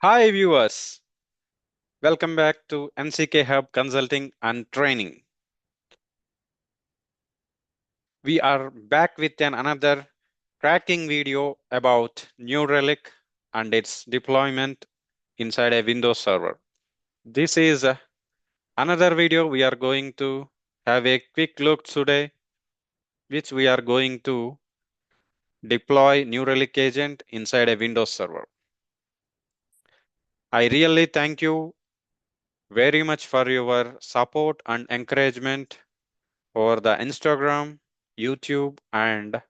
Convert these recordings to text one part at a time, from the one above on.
Hi viewers, welcome back to NCK Hub Consulting and Training. We are back with another cracking video about NewRelic and its deployment inside a Windows server. This is another video we are going to have a quick look today, which we are going to deploy NewRelic Agent inside a Windows server. I really thank you very much for your support and encouragement over the Instagram, YouTube, and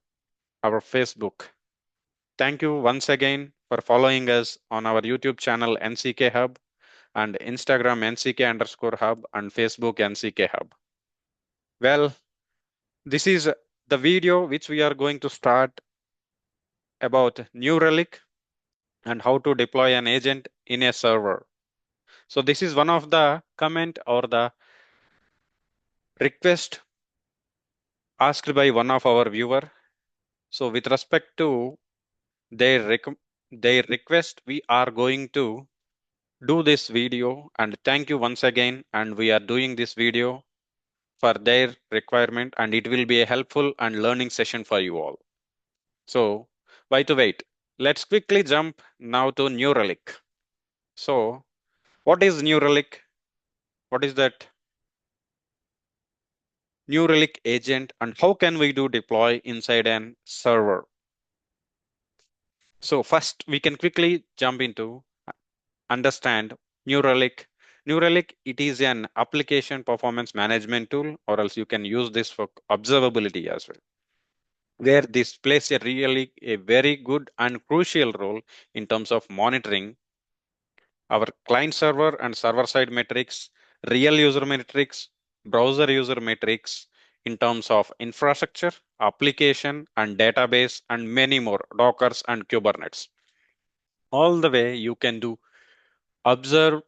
our Facebook. Thank you once again for following us on our YouTube channel NCK Hub and Instagram NCK_Hub and Facebook NCK Hub. Well, this is the video which we are going to start about New Relic and how to deploy an agent in a server. So this is one of the comment or the request asked by one of our viewer. So with respect to their, their request, we are going to do this video, and thank you once again, and we are doing this video for their requirement, and it will be a helpful and learning session for you all. So why to wait? Let's quickly jump now to New Relic. So what is New Relic? What is that New Relic agent, and how can we do deploy inside an server? So first we can quickly jump into understand New Relic. New Relic, it is an application performance management tool, or else you can use this for observability as well, where this plays a very good and crucial role in terms of monitoring our client server and server side metrics, real user metrics, browser user metrics in terms of infrastructure, application and database, and many more, Dockers and Kubernetes. All the way you can do observe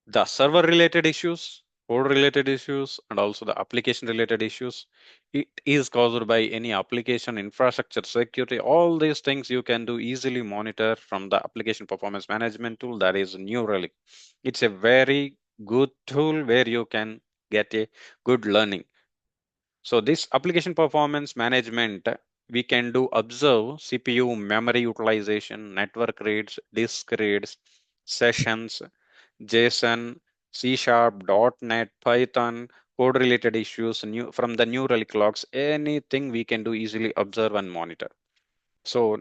the server related issues, code related issues, and also the application related issues. It is caused by any application infrastructure security. All these things you can do easily monitor from the application performance management tool, that is New Relic. It's a very good tool where you can get a good learning. So this application performance management, we can do observe CPU memory utilization, network reads, disk reads, sessions, JSON, C Sharp, .NET, Python, code related issues, new from the New Relic logs, anything we can do easily observe and monitor. So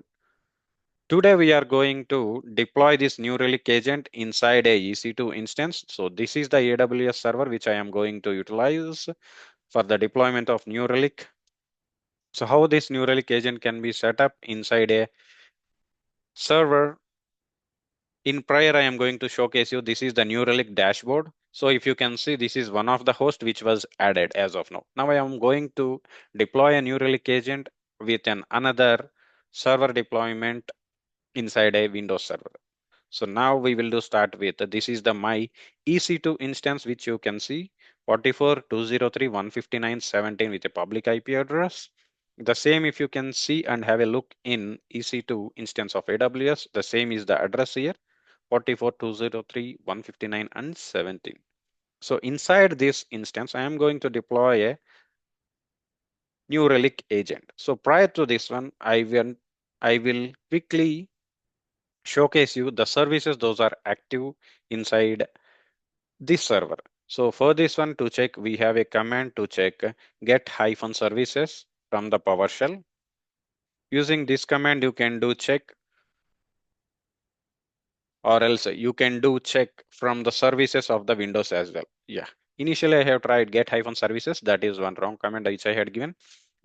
today we are going to deploy this New Relic agent inside a EC2 instance. So this is the AWS server which I am going to utilize for the deployment of New Relic. So how this New Relic agent can be set up inside a server. In prior, I am going to showcase you, this is the New Relic dashboard. So if you can see, this is one of the hosts which was added as of now. Now I am going to deploy a New Relic agent with another server deployment inside a Windows server. So now we will do start with, this is the my EC2 instance, which you can see 44.203.159.17 with a public IP address. The same, if you can see and have a look in EC2 instance of AWS, the same is the address here, 44.203.159 and 17. So inside this instance, I am going to deploy a New Relic agent. So prior to this one, I will quickly showcase you the services those are active inside this server. So for this one to check, we have a command to check get-services from the PowerShell. Using this command, you can do check, or else you can do check from the services of the Windows as well. Yeah. Initially, I have tried get-services. That is one wrong command which I had given.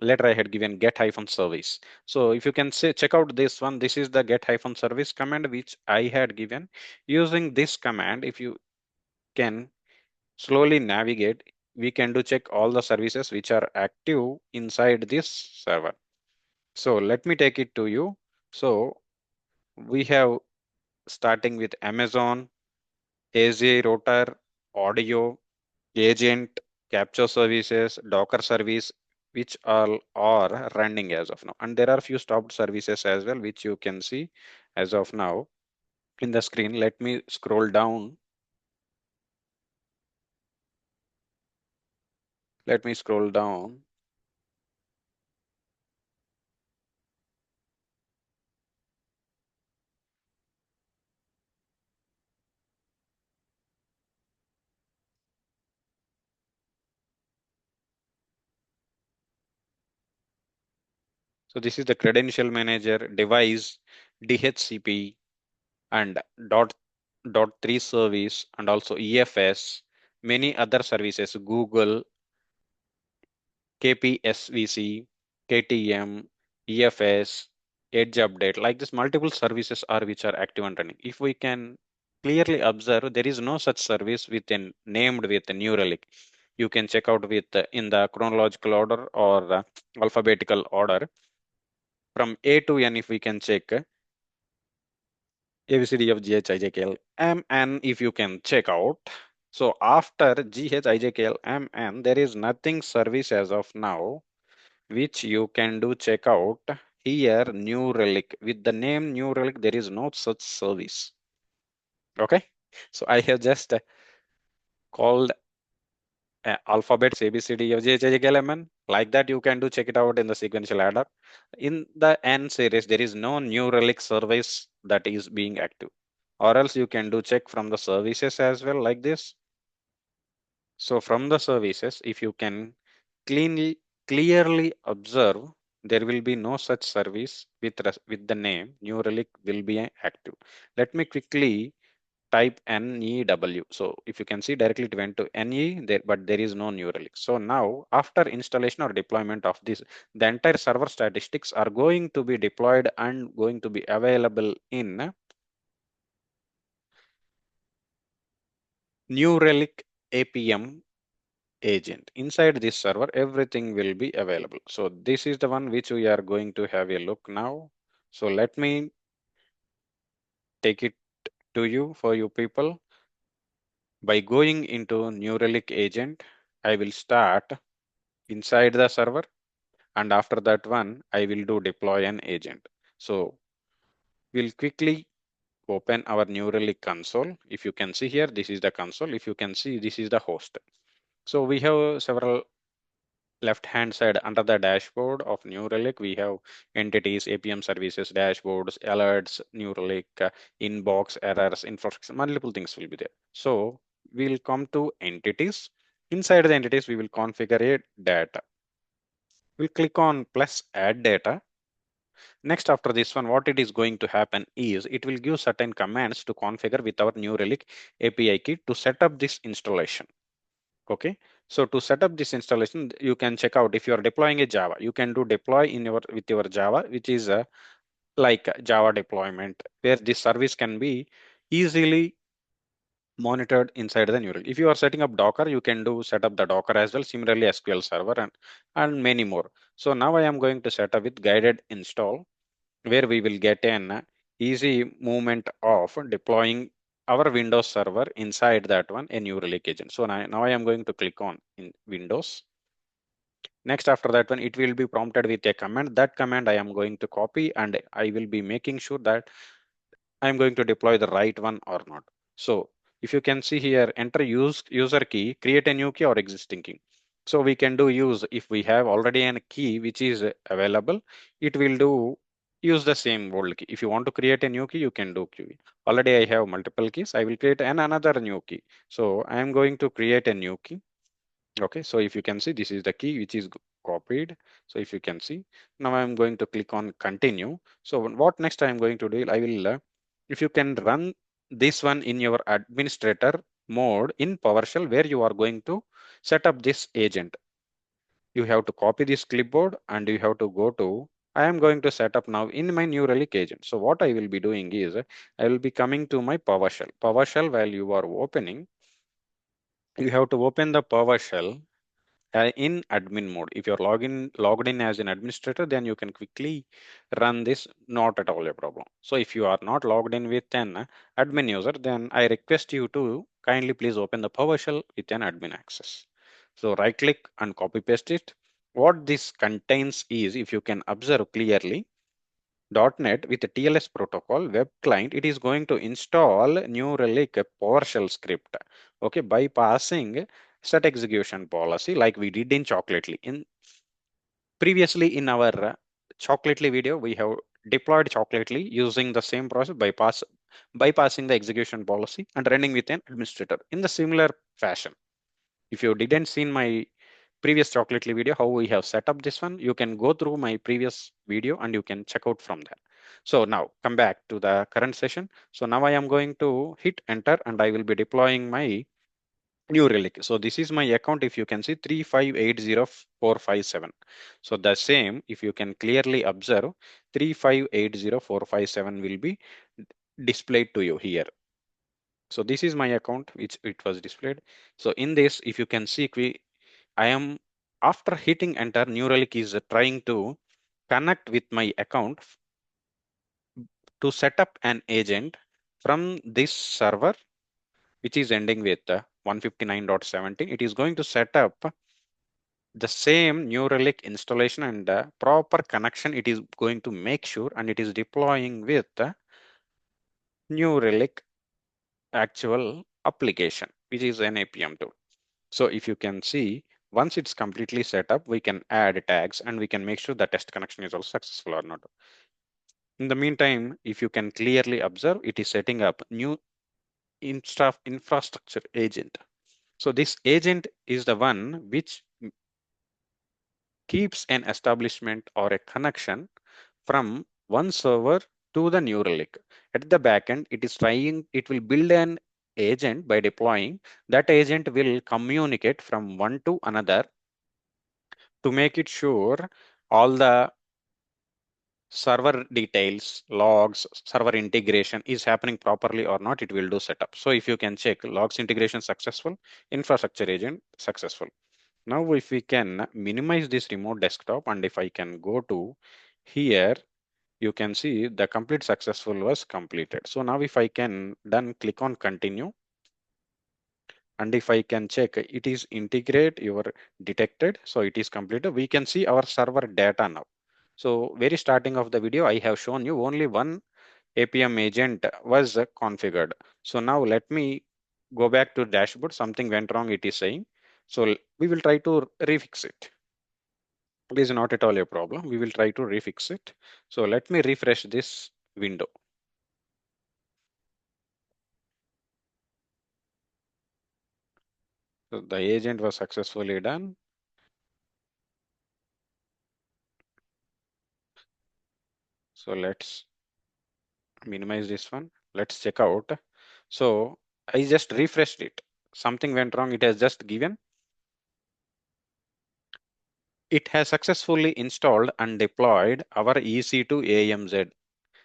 Later, I had given get-service. So if you can say, check out this one, this is the get-service command which I had given. Using this command, if you can slowly navigate, we can do check all the services which are active inside this server. So let me take it to you. So we have starting with Amazon, AZ router, audio, agent, capture services, Docker service, which all are running as of now. And there are few stopped services as well, which you can see as of now. in the screen. Let me scroll down. Let me scroll down. So this is the credential manager device, DHCP, and dot 3 service, and also EFS, many other services, Google, KPSVC, KTM, EFS, Edge Update, like this multiple services are which are active and running. If we can clearly observe, there is no such service named with a new relic. You can check out with in the chronological order or alphabetical order from A to N. If we can check ABCD of GHIJKL MN, if you can check out. So after GHIJKL MN, there is nothing service as of now which you can do check out. Here New Relic, with the name New Relic, there is no such service. Okay, so I have just called alphabets ABCD of GHIJKL like that. You can do check it out in the sequential adder. In the N series, there is no New Relic service that is being active, or else you can do check from the services as well like this. So from the services, if you can clearly observe, there will be no such service with the name New Relic will be active. Let me quickly type NEW. So if you can see directly it went to NE there, but there is no New Relic. So now after installation or deployment of this, the entire server statistics are going to be deployed and going to be available in New Relic APM agent. Inside this server, everything will be available. So this is the one which we are going to have a look now. So let me take it to you for you people. By going into NewRelic agent, I will start inside the server, and after that one, I will do deploy an agent. So we'll quickly open our NewRelic console. If you can see here, this is the console. If you can see, this is the host. So we have several left hand side under the dashboard of New Relic, we have entities, APM services, dashboards, alerts, New Relic, inbox, errors, infrastructure, multiple things will be there. So we'll come to entities. Inside the entities, we will configure a data. We'll click on plus add data. Next, after this one, what it is going to happen is it will give certain commands to configure with our New Relic API key to set up this installation. Okay, so to set up this installation, you can check out if you are deploying a Java, you can do deploy in your with your Java, which is like Java deployment, where this service can be easily monitored inside the NewRelic. If you are setting up Docker, you can do set up the Docker as well. Similarly, SQL Server and many more. So now I am going to set up with guided install, where we will get an easy movement of deploying our Windows server inside that one, a New Relic agent. So now I am going to click on in Windows. Next, after that one, it will be prompted with a command. That command I am going to copy, and I will be making sure that I'm going to deploy the right one or not. So if you can see here, enter user key, create a new key or existing key. So we can do use if we have already a key which is available, it will do use the same old key. If you want to create a new key, you can do key. Already I have multiple keys. I will create another new key. So I am going to create a new key. Okay, so if you can see, this is the key which is copied. So if you can see, now I'm going to click on continue. So what next I'm going to do, I will, if you can run this one in your administrator mode in PowerShell, where you are going to set up this agent. You have to copy this clipboard and you have to go to, I am going to set up now in my New Relic agent. So what I will be doing is I will be coming to my PowerShell. PowerShell, while you are opening, you have to open the PowerShell in admin mode. If you're logged in as an administrator, then you can quickly run this, not at all a problem. So if you are not logged in with an admin user, then I request you to kindly please open the PowerShell with an admin access. So right click and copy paste it. What this contains is, if you can observe clearly, .NET with the TLS protocol web client, it is going to install New Relic PowerShell script. Okay, bypassing set execution policy like we did in Chocolately. In previously in our Chocolately video, we have deployed Chocolately using the same process bypassing the execution policy and running with an administrator in the similar fashion. If you didn't see my previous Chocolately video, how we have set up this one, you can go through my previous video and you can check out from there. So now come back to the current session. So now I am going to hit enter and I will be deploying my New Relic. So this is my account. If you can see 3580457. So the same, if you can clearly observe, 3580457 will be displayed to you here. So this is my account which it was displayed. So in this, if you can see, I am after hitting enter, New Relic is trying to connect with my account to set up an agent from this server, which is ending with 159.17. It is going to set up the same New Relic installation and proper connection. It is going to make sure and it is deploying with New Relic actual application, which is an APM tool. So if you can see, once it's completely set up, we can add tags and we can make sure the test connection is also successful or not. In the meantime, if you can clearly observe, it is setting up new infrastructure agent. So this agent is the one which keeps an establishment or a connection from one server to the New Relic. At the backend, it will build an agent by deploying. That agent will communicate from one to another to make it sure all the server details, logs, server integration is happening properly or not, it will do setup. So if you can check logs integration successful, infrastructure agent successful. Now if we can minimize this remote desktop and if I can go to here, you can see the complete successful was completed. So now if I can then click on continue and if I can check it is integrate your detected, so it is completed. We can see our server data now. So very starting of the video, I have shown you only one APM agent was configured. So now let me go back to dashboard. Something went wrong, it is saying. So we will try to refix it. It is not at all a problem. We will try to refix it. So let me refresh this window. So the agent was successfully done. So let's minimize this one. Let's check out. So I just refreshed it. Something went wrong. It has just given. It has successfully installed and deployed our EC2 AMZ.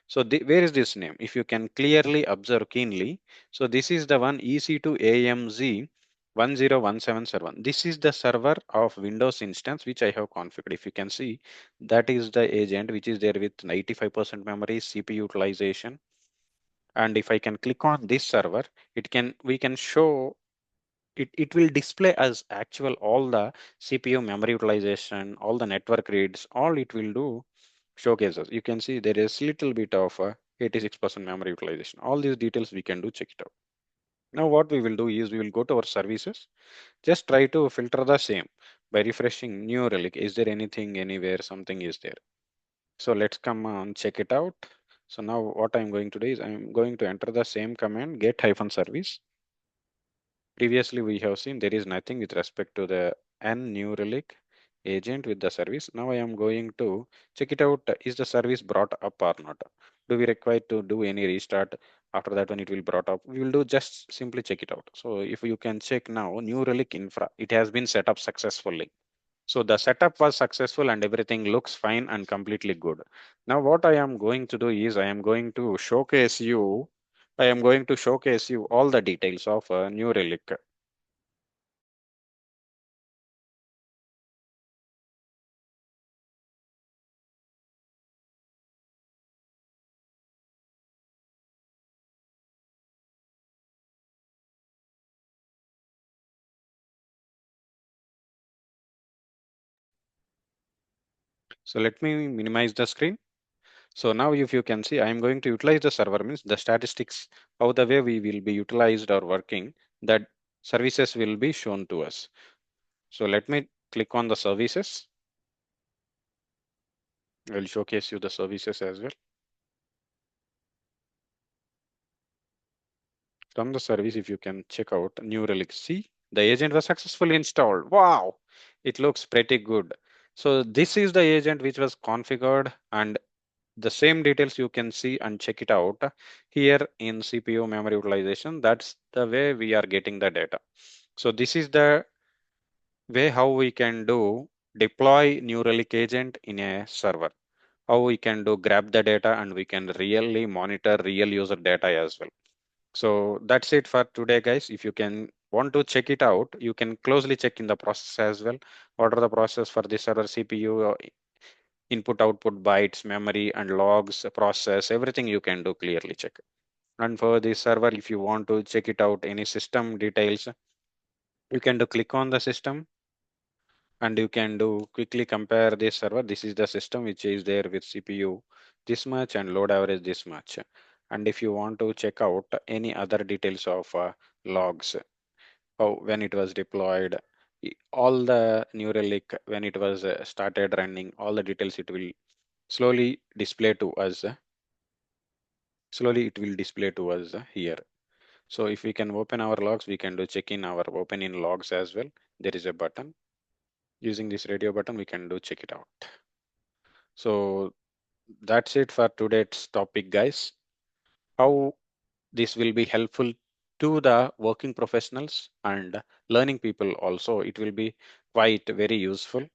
So where is this name? If you can clearly observe keenly. So this is the one EC2 AMZ 1017 server. This is the server of Windows instance which I have configured. If you can see, that is the agent which is there with 95% memory, CPU utilization. And if I can click on this server, we can show it will display as actual all the CPU memory utilization, all the network reads, all it will do showcases. You can see there is little bit of 86% memory utilization. All these details we can do check it out. Now what we will do is we will go to our services. Just try to filter the same by refreshing New Relic. Is there anything anywhere? Something is there. So let's come on check it out. So now what I'm going to do is I'm going to enter the same command get-service. Previously, we have seen there is nothing with respect to the New Relic agent with the service. Now I am going to check it out. Is the service brought up or not? Do we require to do any restart? After that, when it will brought up, we will do just simply check it out. So if you can check now, New Relic infra, it has been set up successfully. So the setup was successful and everything looks fine and completely good. Now what I am going to do is I am going to showcase you all the details of a New Relic. So let me minimize the screen. So now if you can see, I am going to utilize the server means the statistics, how the way we will be utilized or working, that services will be shown to us. So let me click on the services. I will showcase you the services as well. From the service, if you can check out New Relic, see the agent was successfully installed. Wow, it looks pretty good. So this is the agent which was configured, and the same details you can see and check it out here in CPU memory utilization. That's the way we are getting the data. So this is the way how we can do deploy New Relic agent in a server. How we can do grab the data and we can really monitor real user data as well. So that's it for today, guys. If you can want to check it out, you can closely check in the process as well. What are the process for the server CPU, input, output, bytes, memory, and logs, process, everything you can do clearly check. And for the server, if you want to check it out, any system details, you can do click on the system and you can do quickly compare this server. This is the system which is there with CPU this much and load average this much. And if you want to check out any other details of logs, how when it was deployed, all the New Relic when it was started running, all the details it will slowly display to us. Slowly it will display to us here. So if we can open our logs, we can do check in our open in logs as well. There is a button. Using this radio button, we can do check it out. So that's it for today's topic, guys. How this will be helpful to the working professionals and learning people also. It will be quite very useful.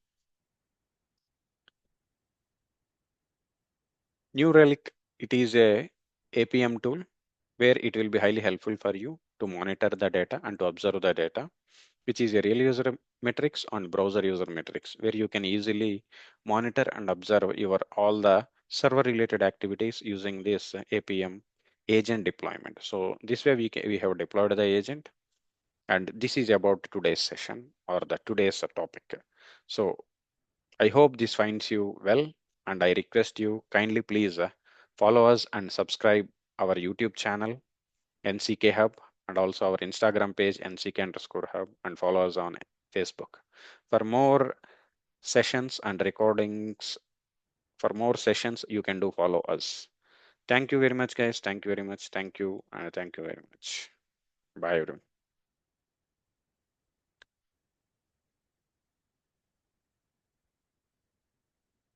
New Relic, it is a APM tool where it will be highly helpful for you to monitor the data and to observe the data, which is a real user metrics and browser user metrics, where you can easily monitor and observe your all the server related activities using this APM agent deployment. So this way we have deployed the agent, and this is about today's session or the today's topic. So I hope this finds you well, and I request you kindly please follow us and subscribe our YouTube channel NCK Hub, and also our Instagram page NCK_Hub, and follow us on Facebook. For more sessions and recordings, for more sessions, you can do follow us. Thank you very much, guys. Thank you very much. Thank you. Thank you very much. Bye, everyone.